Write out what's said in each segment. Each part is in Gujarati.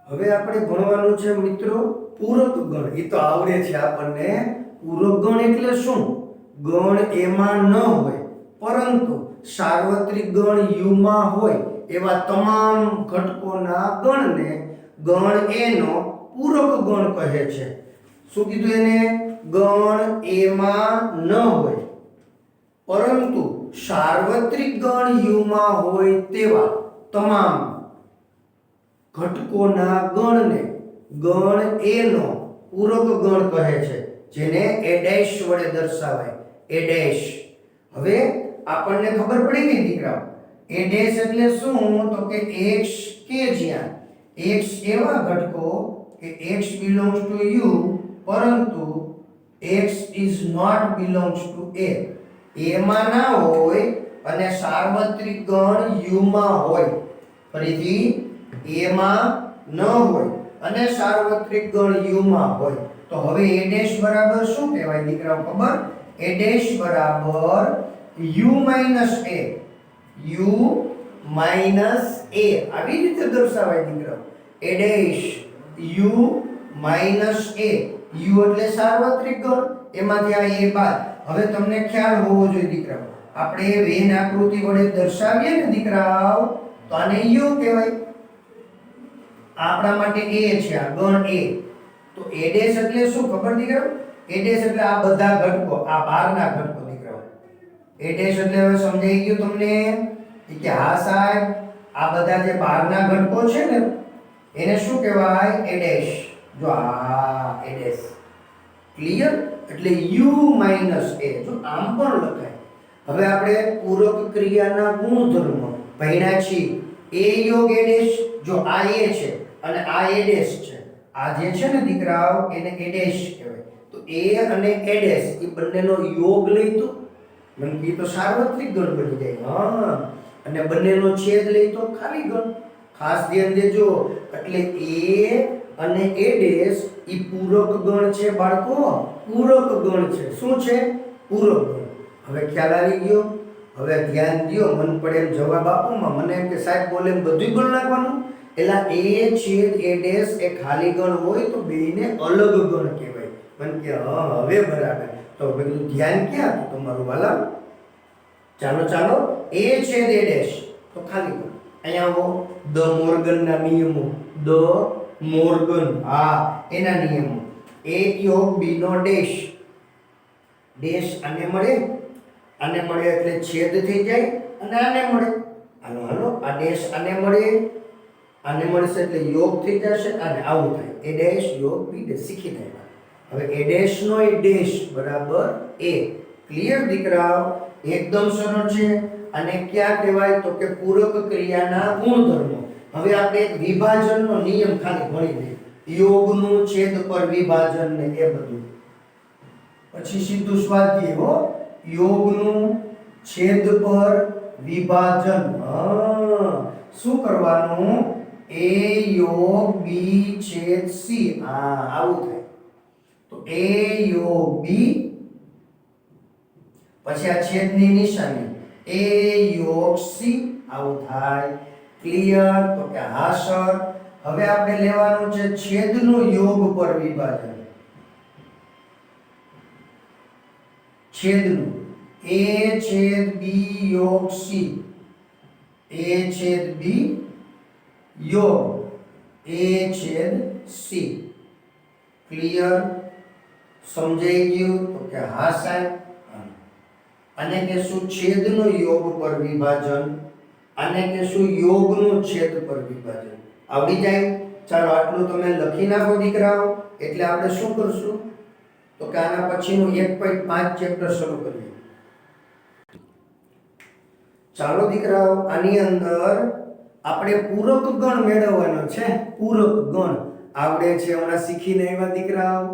હવે આપણે ભણવાનું છે મિત્રો પૂરક ગણ. એ તો આવડે છે આપણને. પૂરક ગણ એટલે શું? ગણ એમાં ન હોય પરંતુ સાર્વત્રિક ગણ યુમાં હોય એવા તમામ ઘટકોના ગણને ગણ એનો પૂરક ગણ કહે છે. શું કીધું એને? ગણ એમાં ન હોય પરંતુ સાર્વત્રિક ગણ યુમાં હોય તેવા તમામ ઘટકોના ગણને ગણ એનો પૂરક ગણ કહે છે, જેને એ ડેશ વડે દર્શાવાય. એ ડેશ. હવે આપણને ખબર પડી ગઈ દીકરાઓ, એ ડેશ એટલે શું? તો કે x કે જ્યાં x એવા ઘટકો કે x belongs to u પરંતુ x is not belongs to a. એમાં ના હોય અને સાર્વત્રિક ગણ u માં હોય. ફરીથી, એમાં ન હોય અને સાર્વત્રિક ગણ u માં હોય તો હવે a ડેશ બરાબર શું કહેવાય દીકરાઓ ખબર? a ડેશ બરાબર u minus a. u minus a આવી રીતે દર્શાવાય દીકરાઓ. a dash u minus a. u એટલે સાર્વત્રિક ગણ, એમાંથી આ a બાદ. હવે તમને ખ્યાલ હોવો જોઈએ દીકરાઓ, આપણે વેન આકૃતિ વડે દર્શાવીએ ને દીકરાઓ તો આને u કહેવાય. આપણા માટે a છે, આ ગણ a. તો a ડેશ એટલે શું ખબર દીકરાઓ? a ડેશ એટલે આ બધા ઘટકો, આ બહારના ઘટકો દીકરાઓ. a ડેશ એટલે હવે સમજાઈ ગયું તમને કે હા સાહેબ આ બધા જે બહારના ઘટકો છે ને એને શું કહેવાય? a dash. જો આ a ડેશ. ક્લિયર? એટલે u minus a. જો આમ પણ લખાય. હવે આપણે પૂરક ક્રિયાના ગુણધર્મ ભણ્યા છીએ. a યોગ a ડેશ. જો આ a છે અને આ a ડેશ છે, આ જે છે ને દીકરાઓ એને a ડેશ કહેવાય. તો a અને a ડેશ એ બંનેનો યોગ લઈ તો મને કે તો સાર્વત્રિક ગણ બની જાય. હા, અને બંનેનો છેદ લઈ તો ખાલી ગણ. ખાસ ધ્યાન દેજો. એટલે a અને a ડેશ ઈ પૂરક ગણ છે બાળકો. પૂરક ગણ છે. શું છે? પૂરક ગણ. હવે ખ્યાલ આવી ગયો? હવે ધ્યાન દ્યો. મન પડે એમ જવાબ આપો માં. મને એમ કે સાહેબ બોલે એમ બધું ગણ નાખવાનું. એલા a છેદ a ડેશ એ ખાલી ગણ હોય તો બેયને અલગ ગણ કહેવાય. મન કે હા હવે બરાબર. તો બધું ધ્યાન ક્યાં હતું તમારું વાલા? ચાલો ચાલો. a છેદ a ડેશ તો ખાલી ગણ. અહીંયા આવો. દ મોર્ગનના નિયમો. દ મોર્ગન, હા એના નિયમો. a યોગ b નો ડેશ. ડેશ આને મળે, આને મળે એટલે છેદ થઈ જાય અને આને મળે. હાલો હાલો, આ ડેશ આને મળે, આને મળશે એટલે યોગ થઈ જશે અને આવું થાય. a ડેશ યોગ b ડેશ. શીખી જાય. હવે a ડેશ નો a ડેશ બરાબર a. ક્લિયર દીકરાઓ? એકદમ સરળ છે. અને ક્યાં કહેવાય તો કે પૂરક ક્રિયાના ગુણધર્મો. હવે આપણે એક વિભાજનનો નિયમ ખાલી ભણી લઈએ. યોગનું છેદ પર વિભાજન ને એ બધું પછી સીધું સ્વાધ્યાય હો. યોગનું છેદ પર વિભાજન. હા, શું કરવાનું? a યોગ b છેદ c. હા, આવું થાય. તો a યોગ b પછી આ છેદની નિશાની a યોગ c આવું થાય. ક્લિયર? તો કે હા સર. હવે આપણે લેવાનું છે છેદનું યોગ પર વિભાજન. છેદનું a છેદ b યોગ c. a છેદ b યોગ a છેદ c. ક્લિયર? સમજાઈ ગયું? તો કે હા સાહેબ. આને કહેશું છેદનો યોગ પર વિભાજન. આને કહેશું યોગનું છેદ પર વિભાજન. આવડી જાય? ચાલો આટલું તમે લખી નાખો દીકરાઓ. એટલે આપણે શું કરશું તો કે આના પછીનું 1.5 ચેપ્ટર શરૂ કરીએ. ચાલો દીકરાઓ, આની અંદર આપણે પૂરક ગણ મેળવવાનો છે. પૂરક ગણ આવડે છે, હમણાં શીખીને આવ્યા દીકરાઓ.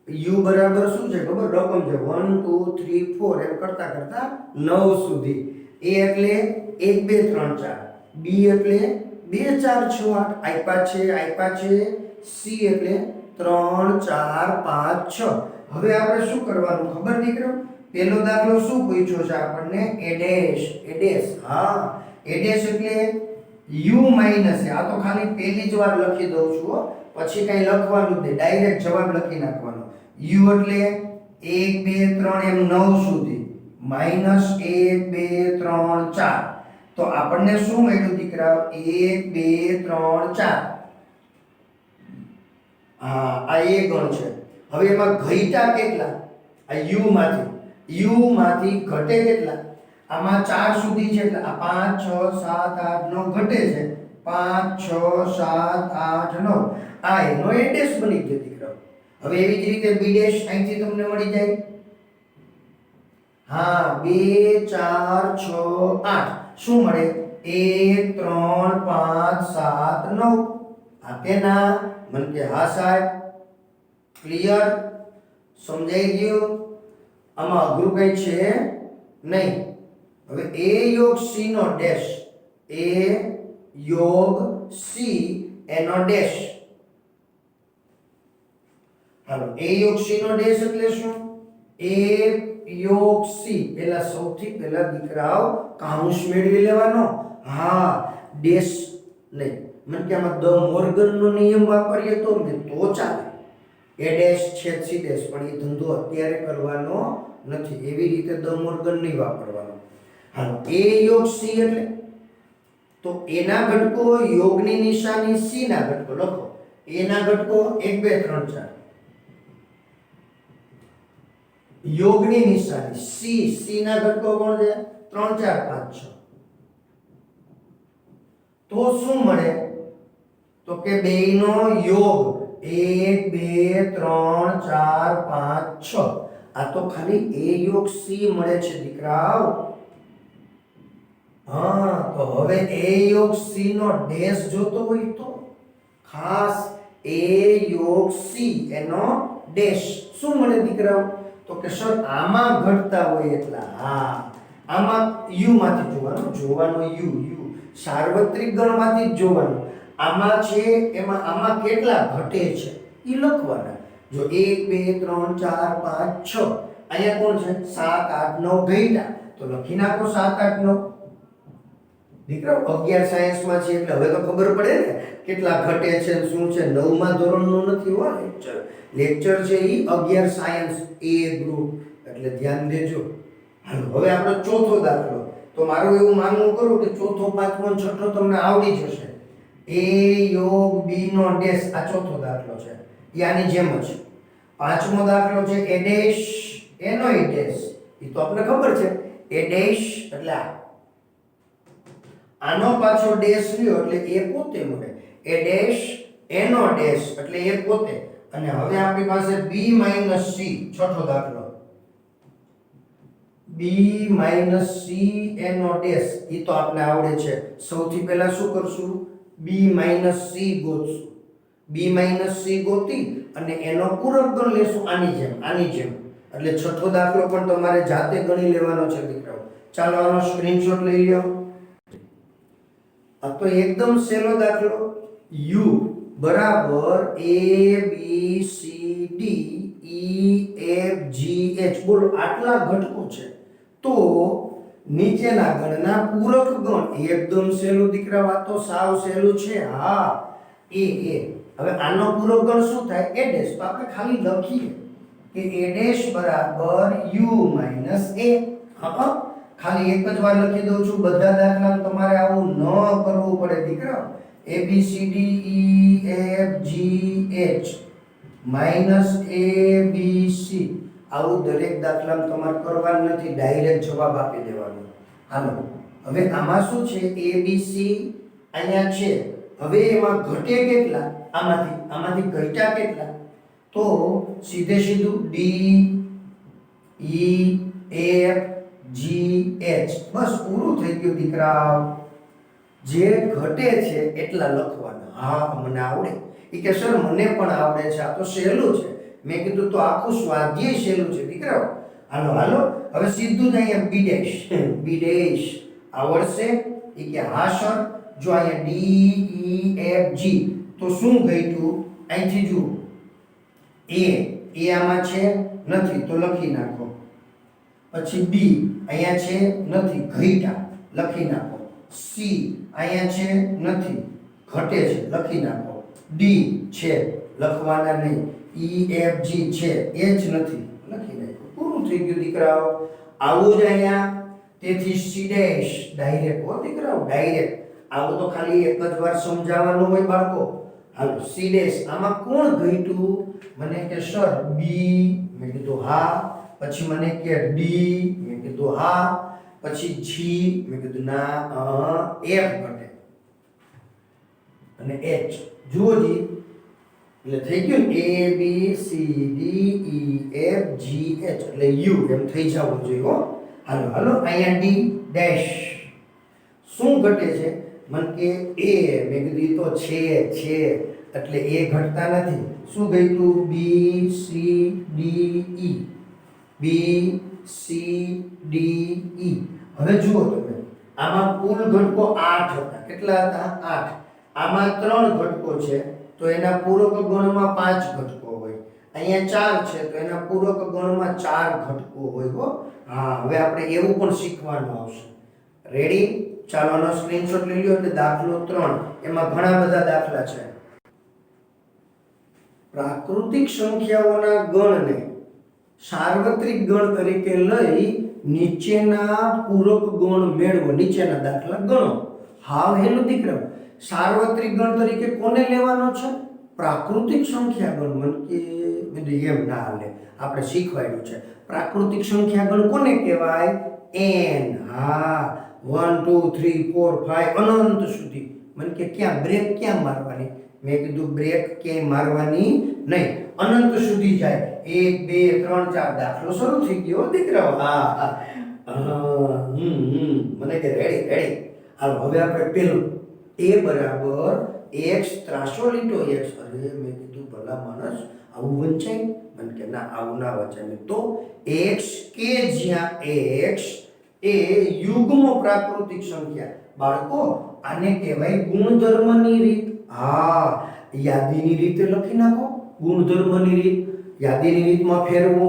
u બરાબર શું છે ખબર? રકમ છે 1 2 3 4 એમ કરતા કરતા 9 સુધી. a એટલે 1 2 3 4. b એટલે 2 4 6 8 આપ્યા છે. c એટલે 3 4 5 6. હવે આપણે શું કરવાનું ખબર દીકરો? પહેલો દાખલો શું પૂછ્યો છે આપણને? a dash. a dash. હા, a ડેશ એટલે u માઈનસ આ તો ખાલી પહેલી જ વાર લખી દઉં છું હો. પછી કઈ લખવાનું જ નહીં, ડાયરેક્ટ જવાબ લખી નાખવાનો. u એટલે 1 2 3 એમ 9 સુધી માઈનસ 1 2 3 4. તો આપણને શું મળ્યું દીકરા? 1 2 3 4. હા, આ એ ગણ છે. હવે એમાં ઘટ્યા કેટલા? આ u માંથી ઘટે કેટલા? આમાં 4 સુધી છે એટલે આ 5 6 7 8 9 ઘટે છે. 5 6 7 8 9 આ એનો એડ્રેસ બની ગયો દીકરાઓ. હવે એવી જ રીતે b ડેશ અહીંથી તમને મળી જાય. હા, 2 4 6 8 શું મળે? 1 3 5 7 9. આ કેના? મને કે હા સાહેબ. ક્લિયર? સમજાઈ ગયું? આમાં અઘરું કઈ છે નહીં. હવે a યોગ c નો ડેશ, a યોગ c એનો ડેશ. હાલો, a યોગ c નો ડેશ એટલે શું? a યોગ c. પહેલા સૌથી પહેલા દીકરાઓ કાઉન્સ મેળવી લેવાનો. હા, ડેશ નહીં. મને કે આમાં દ મોર્ગન નો નિયમ વાપરીએ તો ચાલે. a ડેશ છેદ c ડેશ, પણ એ ધંધો અત્યારે કરવાનો નથી. એવી રીતે દ મોર્ગન નહીં વાપરવાનો. હાલો, a યોગ c એટલે તો a ના ઘટકો યોગની નિશાની, c ના ઘટકો લખો. a ના ઘટકો 1 2 3 4, યોગની નિશાની c ના ઘટકો કોણ છે? 3 4 5 6. તો શું મળે? તો કે બેયનો યોગ 1 2 3 4 5 6. આ તો ખાલી a યોગ c મળે છે દીકરાઓ. હા, તો હવે a યોગ c નો ડેશ જોતો હોય તો ખાસ a યોગ c એનો ડેશ શું મળે દીકરાઓ? તો કે સર આમાં ઘટતા હોય એટલા. હા, આમાં u માંથી જોવાનું u સાર્વત્રિક ગણમાંથી જ જોવાનું. આમાં છે એમાં આમાં કેટલા ઘટે છે એ લખવાના. જો 1 2 3 4 5 6 અહીંયા કોણ છે? 7 8 9 ઘટ્યા તો લખી નાખો 7 8 9. દીકરાઓ 11 સાયન્સમાં છે એટલે હવે તો ખબર પડે ને કેટલા ઘટે છે શું છે. 9મા ધોરણનું નથી હો લેક્ચર છે એ 11 સાયન્સ એ ગ્રુપ, એટલે ધ્યાન દેજો. હાલો, હવે આપણો ચોથો દાખલો. તો મારું એવું માનવું કરું કે ચોથો પાંચમો છઠ્ઠો તમને આવડી જશે. a યોગ b નો ડેશ આ ચોથો દાખલો છે. આની જેમ જ પાંચમો દાખલો છે a ડેશ એનો એ ડેશ. એ તો આપણે ખબર છે. a ડેશ એટલે આનો પાછો ડેશ લ્યો એટલે એ પોતે મળે. a ડેશ એનો ડેશ એટલે એ પોતે. અને હવે આપણી પાસે b c છઠ્ઠો દાખલો. b c એનો ડેશ એ તો આપણે આવડે છે. સૌથી પહેલા શું કરશું? b c ગોતશું. b c ગોતી અને એનો પૂરક ગણ લેશું આની જેમ. એટલે છઠ્ઠો દાખલો પણ તમારે જાતે ગણી લેવાનો છે દીકરાઓ. ચાલો આનો સ્ક્રીનશોટ લઈ લ્યો. આ તો એકદમ સહેલો દાખલો. u બરાબર a b c d e f g h. બોલો આટલા ઘટકો છે તો નીચેના ગણના પૂરક ગણ. એકદમ સહેલું દીકરા, વાત તો સાવ સહેલું છે. હા, a. હવે આનો પૂરક ગણ શું થાય? a dash. તો આપણે ખાલી લખીએ કે a ડેશ બરાબર u માઈનસ a. હા, ખાલી એક જ વાર લખી દઉં છું. બધા દાખલા તમારે આવું ન કરવું પડે દીકરા. a b c d e f g h minus a b c આવું દરેક દાખલામાં તમારે કરવાનું નથી, ડાયરેક્ટ જવાબ આપી દેવાનો. હાલો, હવે આમાં શું છે? a b c અહીંયા છે. હવે એમાં ઘટે કેટલા? આમાંથી ઘટ્યા કેટલા? તો સીધું d e f g h. બસ પૂરું થઈ ગયું દીકરા. જે ઘટે છે એટલા લખવાના. હા, મને આવડે. એ કે સર મને પણ આવડે છે, આ તો સહેલું છે. મેં કીધું તો આખું સ્વાધ્યાય સહેલું છે દીકરાઓ. હાલો, હવે સીધું જ અહીંયા b ડેશ આવડશે? એ કે હા સર. જો અહીંયા d e f g તો શું ઘટ્યું? અહીંથી જુઓ a આમાં છે નથી તો લખી નાખો. પછી b અહીંયા છે નથી ઘટ્યા લખી નાખો. સી અહીંયા છે નથી, ઘટે છે લખી નાખો. ડી છે લખવાના નહીં. ઈ એફ જી છે એ જ નથી, લખી નાખો. પૂરું થઈ ગયું દીકરાઓ. આવું જ અહીંયા. તેથી સી ડેશ ડાયરેક્ટ હો દીકરાઓ, ડાયરેક્ટ. આવું તો ખાલી એક જ વાર સમજાવવાનું હોય બાળકો. હાલો સી ડેશ. આમાં કોણ ઘટ્યું? મને કે સર બી, મેં કીધું હા. પછી મને કે ડી, મેં કીધું હા. પછી જી, મેં કીધું ના, એફ ઘટે અને એચ. જુઓ જી, એટલે થઈ ગયું A B C D E F G H, એટલે યુ એમ થઈ જવું જોઈએ હો. હાલો હાલો અહીંયા ડી ડેશ. શું ઘટે છે? મન કે એ, મેં કીધું ઈ તો છે એટલે એ ઘટતા નથી. શું ઘટ્યું? B C D E, B C D E. હવે જુઓ તમે, આમાં કુલ ઘટકો 8 હતા. કેટલા હતા? 8. આમાં 3 ઘટકો છે તો એના પૂરક ગણમાં 5 ઘટકો હોય. અહીંયા 4 છે તો એના પૂરક ગણમાં 4 ઘટકો હોય હો. હા, હવે આપણે એવું પણ શીખવાનું આવશે. રેડી? ચાલો આનો સ્ક્રીનશોટ લઈ લ્યો. એટલે દાખલો 3, એમાં ઘણા બધા દાખલા છે. પ્રાકૃતિક સંખ્યાઓના ગણને સાર્વત્રિક ગણ તરીકે લઈ નીચેના પૂરક ગણ મેળવો. નીચેના દાખલા ગણો. હાવ હેલું દીકરા. સાર્વત્રિક ગણ તરીકે કોને લેવાનો છે? પ્રાકૃતિક સંખ્યા ગણ. મન કે એમ ના હાલે, આપણે શીખવાડ્યું છે. પ્રાકૃતિક સંખ્યા ગણ કોને કહેવાય? n. હા, 1 2 3 4 5 અનંત સુધી. મન કે ક્યાં બ્રેક ક્યાં મારવાની? મેં કીધું બ્રેક ક્યાંય મારવાની નહીં, અનંત સુધી જાય. 1 2 3 4 દાખલો શરૂ થઈ ગયો દીકરાઓ. હા મને કે રેડી. હાલો હવે આપણે પેલું a બરાબર x ત્રાસો લીટો x. અરે મેં કીધું ભલા માણસ આવું વંચાય? મને કે ના, આવું ના વંચાય. તો x કે જ્યાં x એ યુગ્મ પ્રાકૃતિક સંખ્યા. બાળકો આને કહેવાય ગુણધર્મની રીત. હા, યાદીની રીતે લખી નાખો. ગુણધર્મની રીત, યાદીની રીતમાં ફેરવો.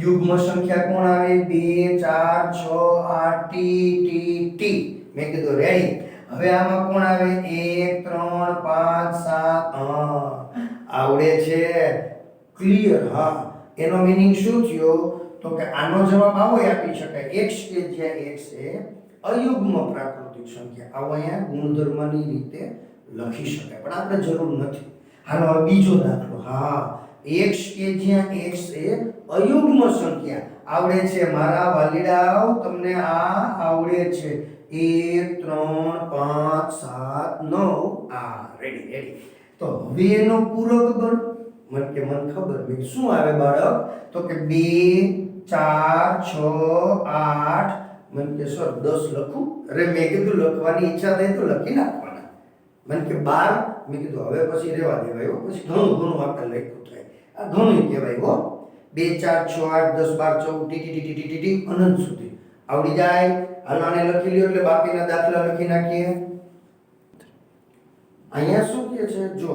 યુગ્મ સંખ્યા કોણ આવે? 2 4 6 8 ટી ટી ટી. મેં કીધું રેડી. હવે આમાં કોણ આવે? 1 3 5 7. આવડે છે? ક્લિયર? હા. એનો મીનિંગ શું થયો? તો કે આનો જવાબ આવો આપી શકાય, x કે જ્યાં x એ અયુગ્મ પ્રાકૃતિક સંખ્યા. આવો અહીંયા ગુણધર્મની રીતે લખી શકાય, પણ આપણે જરૂર નથી. હાલો હવે બીજો દાખલો. હા, x કે જ્યાં x એ અયુગ્મ સંખ્યા. આવડે છે મારા વાલીડાઓ? તમને આ આવડે છે? 1 3 5 7 9. આ રેડી. તો હવે એનો પૂરક ગણ. મન ખબર. મેં શું આવે બાળક? તો કે 2 4 6 8. મન કે સર 10 લખું? અરે મેં કીધું લખવાની ઈચ્છા થાય તો લખી નાખવાના. મન કે 12. મેં કીધું હવે પછી રહેવા દેવાય, પછી ઘણું આપણે લખ્યું થાય. આ ઘણું કહેવાય હો. 2 4 6 8 10 12 14 ટી ટી અનંત સુધી આવડી જાય. હાલો આને લખી લ્યો એટલે બાકીના દાખલા લખી નાખીએ. અહીંયા શું કહે છે? જો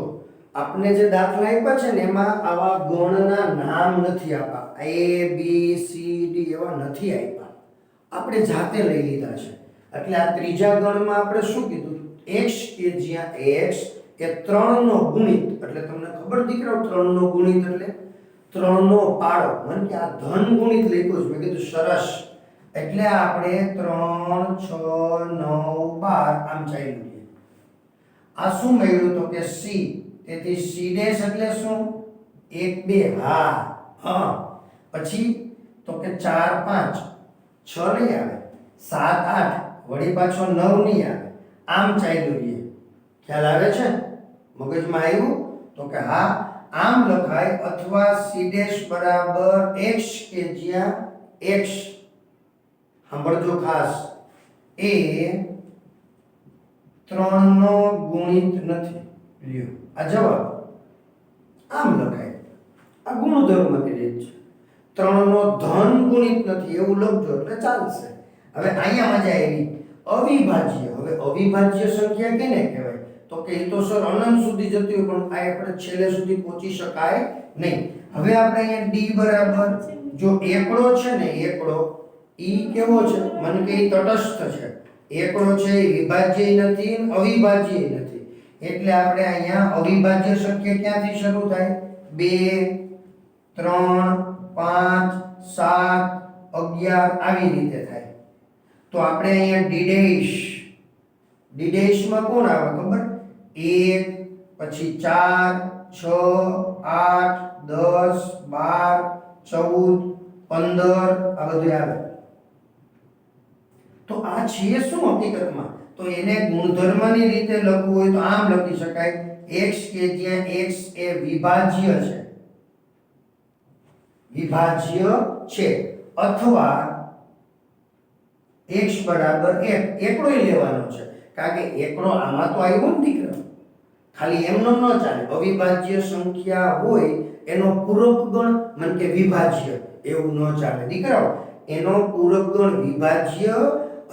આપણે જે દાખલા આપ્યા છે ને એમાં આવા ગણના નામ નથી આપ્યા. a b c d એવા નથી આપ્યા, આપણે જાતે લઈ લીધા છે. એટલે આ ત્રીજા ગણમાં આપણે શું કીધું? x કે જ્યાં x એ 3 નો ગુણિત. એટલે તમને ખબર દીકરાઓ 3 નો ગુણિત એટલે 3 નો પાડો. મને કે આ ધન ગુણિત લખ્યું છે. મેં કીધું સરસ. એટલે આપણે 3 6 9 12 આમ ચાલ્યું. આ શું મળ્યું? તો કે c. તેથી c ડેશ એટલે શું? 1 2. હા. પછી તો કે 4 5 6 નહીં આવે, 7 8 વળી પાછો 9 નહીં આવે. આમ ચાલ્યું છે. ખ્યાલ આવે છે? મગજમાં આવ્યું? તો કે હા, આમ લખાય. અથવા c ડેશ બરાબર x કે જ્યાં x, સાંભળજો ખાસ, એ 3 નો ગુણિત નથી. લ્યો આ જવાબ. આમ લખાય. આ ગુણધર્મની રીત છે. 3 નો ધન ગુણિત નથી એવું લખજો એટલે ચાલશે. હવે અહીંયા મજા આવી. અવિભાજ્ય. હવે અવિભાજ્ય સંખ્યા કેને કહેવાય? તો કે એ તો સર અનંત સુધી જતી હોય, પણ આ આપણે છેલ્લે સુધી પહોંચી શકાય નહીં. હવે આપણે અહીંયા d બરાબર, જો એકડો છે ને, એકડો ઈ કેવો છે? મને કે ઈ તટસ્થ છે. એકડો છે એ વિભાજ્ય નથી અને અવિભાજ્ય નથી, એટલે આપણે અહીંયા અવિભાજ્ય સંખ્યા ક્યાંથી શરૂ થાય? 2 3 5 7 11 આવી રીતે થાય. તો આપણે અહીંયા ડીડેશમાં કોણ આવે ખબર? 1 પછી 4 6 8 10 12 14 15 આ બધું આવે. તો આ છે શું હકીકતમાં? તો એને ગુણધર્મની રીતે લખવું હોય તો આમ લખી શકાય x કે જ્યાં x એ વિભાજ્ય છે અથવા x બરાબર 1 એકડો લેવાનો છે, કારણ કે એકડો આમાં તો આવ્યો ને દીકરા. ખાલી એમનો ન ચાલે, અવિભાજ્ય સંખ્યા હોય એનો પૂરક ગણ મન કે વિભાજ્ય એવું ન ચાલે દીકરાઓ. એનો પૂરક ગણ વિભાજ્ય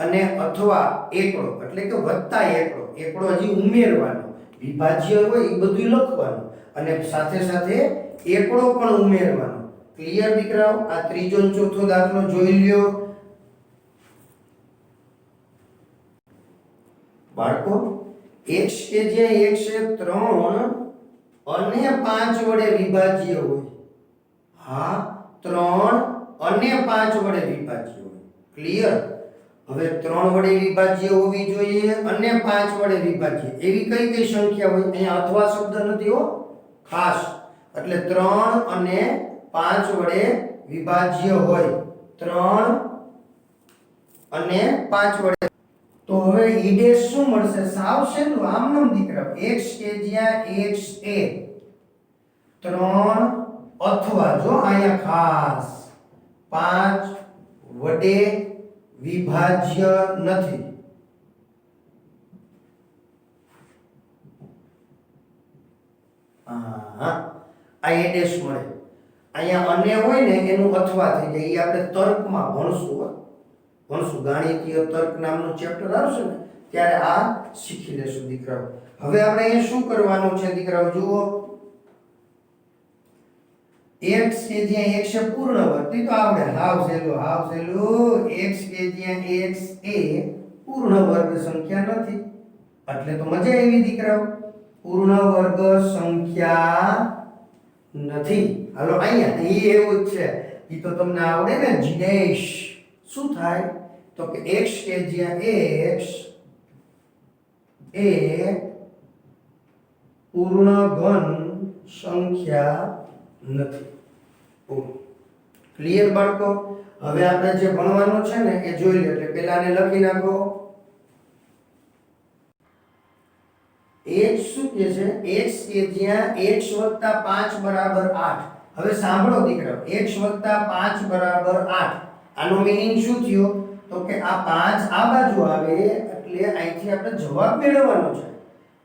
અને અથવા એકડો એટલે કે વત્તા એકડો હજી ઉમેરવાનો, વિભાજ્ય હોય એ બધું લખવાનું અને સાથે સાથે એકડો પણ ઉમેરવાનો. ક્લિયર દીકરાઓ? આ ત્રીજો અને ચોથો દાખલો જોઈ લ્યો બાળકો. x કે જે x એ 3 અને 5 વડે વિભાજ્ય હોય. હા, 3 અને 5 વડે વિભાજ્ય હોય. ક્લિયર? હવે 3 વડે વિભાજ્ય હોવી જોઈએ અને 5 વડે વિભાજ્ય એવી કઈ સંખ્યા હોય? અહીંયા અથવા શબ્દ નથી હો, ખાસ. એટલે 3 અને 5 વડે વિભાજ્ય હોય. 3 અને 5 વડે. તો હવે ઈ' શું મળશે? સાવ સહેલું, આમ નામ દીકરા. x કે જ્યાં x એ 3 અથવા જો અહીંયા ખાસ 5 વડે વિભાજ્ય નથી. આ ઈ' મળે. અહીંયા અને હોય ને એનું અથવા થઈ જાય. એ આપણે તર્કમાં ભણશું ગાણિતીય તર્ક નામનું ચેપ્ટર આવશે ને ત્યારે આ શીખી લેશું દીકરાઓ. હવે આપણે અહીંયા શું કરવાનું છે દીકરાઓ? જુઓ, x કે જ્યાં x એ પૂર્ણ વર્ગ તો આવડે, હાવ સહેલું. x કે જ્યાં x એ પૂર્ણ વર્ગ સંખ્યા નથી એટલે તો મજા આવી દીકરાઓ. પૂર્ણ વર્ગ સંખ્યા નથી. હાલો અહીંયા એ એવું જ છે, ઈ તો તમને આવડે ને. જીનેશ શું થાય? તો કે x કે જ્યાં x એ પૂર્ણ ઘન સંખ્યા નથી. ક્લિયર બાળકો? હવે આપણે જે ભણવાનું છે ને એ જોઈ લો. એટલે પહેલાને લખી નાખો. x શું કે છે? x કે જ્યાં x + 5 = 8. હવે સાંભળો દીકરાઓ, x + 5 = 8. આનો મીનિંગ શું થયો? તો કે આ 5 આ બાજુ આવે એટલે અહીંથી આપણે જવાબ મેળવવાનો છે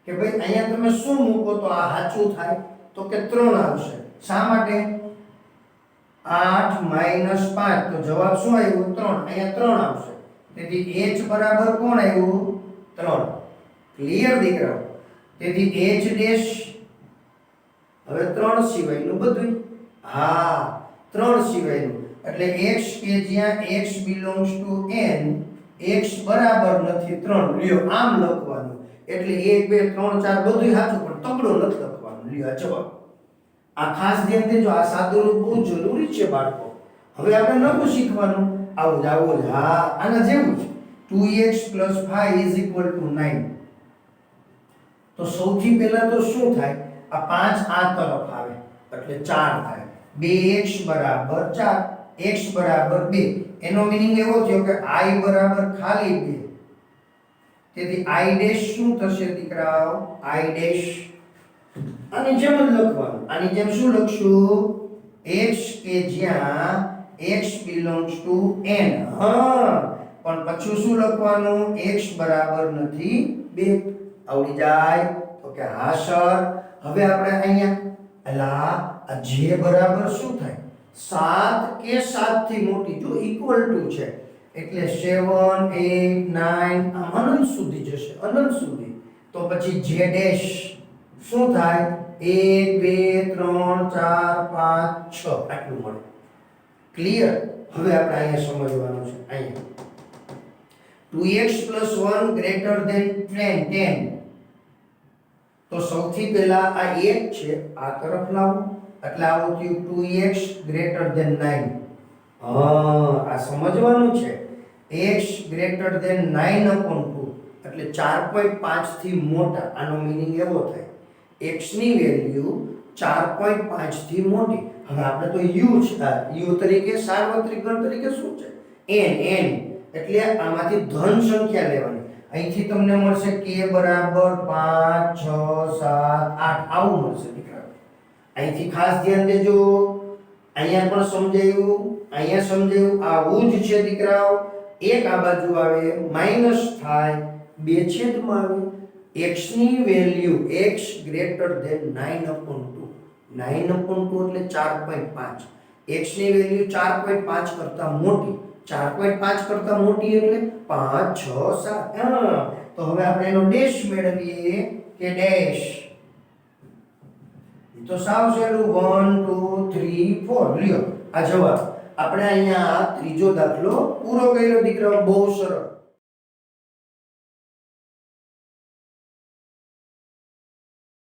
કે ભાઈ અહીંયા તમે શું મૂકો તો આ સાચું થાય? તો કે 3 આવશે. શા માટે? 8 - 5 તો જવાબ શું આવ્યો? 3. અહીંયા 3 આવશે. તેથી h બરાબર કોણ આવ્યું? 3. ક્લિયર દીકરાઓ? તેથી h' હવે 3 સિવાયનું બધું. હા, 3 સિવાયનું એટલે x કે જ્યાં x belongs to n x બરાબર નથી 3. લ્યો આમ લખવાનું. એટલે 1 2 3 4 બધું સાચું પણ તગડો નથી લખવાનું. લ્યો આ જવાબ. આ ખાસ ધ્યાન દેજો, આ સાદુરૂપ બહુ જરૂરી છે બાળકો. હવે આપણે નવું શીખવાનું. આવું જ. હા, આના જેવું જ. 2x + 5 = 9. તો સૌથી પહેલા તો શું થાય? આ 5 આ તરફ આવે એટલે 4 થાય. 2x = 4, x = 2. એનો મીનિંગ એવો થયો કે i બરાબર ખાલી 2. તેથી i' શું થશે દીકરાઓ? i' આની જેમ જ લખવાનું. આની જેમ શું લખશું? x કે જ્યાં x belongs to n. હા, પણ પછી શું લખવાનું? x બરાબર નથી 2. આવડી જાય? તો કે હા સર. હવે આપણે અહીંયા અલા આ j બરાબર શું થાય? 7 કે 7 થી મોટી જો ઇક્વલ ટુ છે એટલે 7 8 9 આમ અનંત સુધી જશે, અનંત સુધી. તો પછી j' શું થાય? 1 2 3 4 5 6 આટલું મળે. ક્લિયર? હવે આપણે અહીંયા સમજવાનું છે. અહીંયા 2x + 1 greater than 10 તો સૌથી પહેલા આ 1 છે આ તરફ લાવો એટલે આવું થયું 2x greater than 9 આ સમજવાનું છે x greater than 9/2 એટલે 4.5 થી મોટા આનો મીનિંગ એવો થાય x ની વેલ્યુ 4.5 થી મોટી હવે આપણે તો u છે u તરીકે સાર્વત્રિક ગણ તરીકે શું છે n એટલે આમાંથી ધન સંખ્યા લેવાની અહીંથી તમને મળશે k બરાબર 5 6 7 8 આવું મળશે દીકરા અહીંથી ખાસ ધ્યાન દેજો અહીંયા પણ સમજાયું અહીંયા સમજાયું આવું જ છે દીકરાઓ એક આ બાજુ આવે માઈનસ થાય બે છેદમાં આવે x ની વેલ્યુ x greater than 9/2 9/2 એટલે 4.5 x ની વેલ્યુ 4.5 કરતા મોટી 4.5 કરતા મોટી એટલે 5 6 7 તો હવે આપણે એનો ડેશ મેળવીએ કે ડેશ તો સાવ સહેલું 1 2 3 4 લ્યો આ જવાબ આપણે અહીંયા ત્રીજો દાખલો પૂરો કર્યો દીકરાઓ બહુ સરળ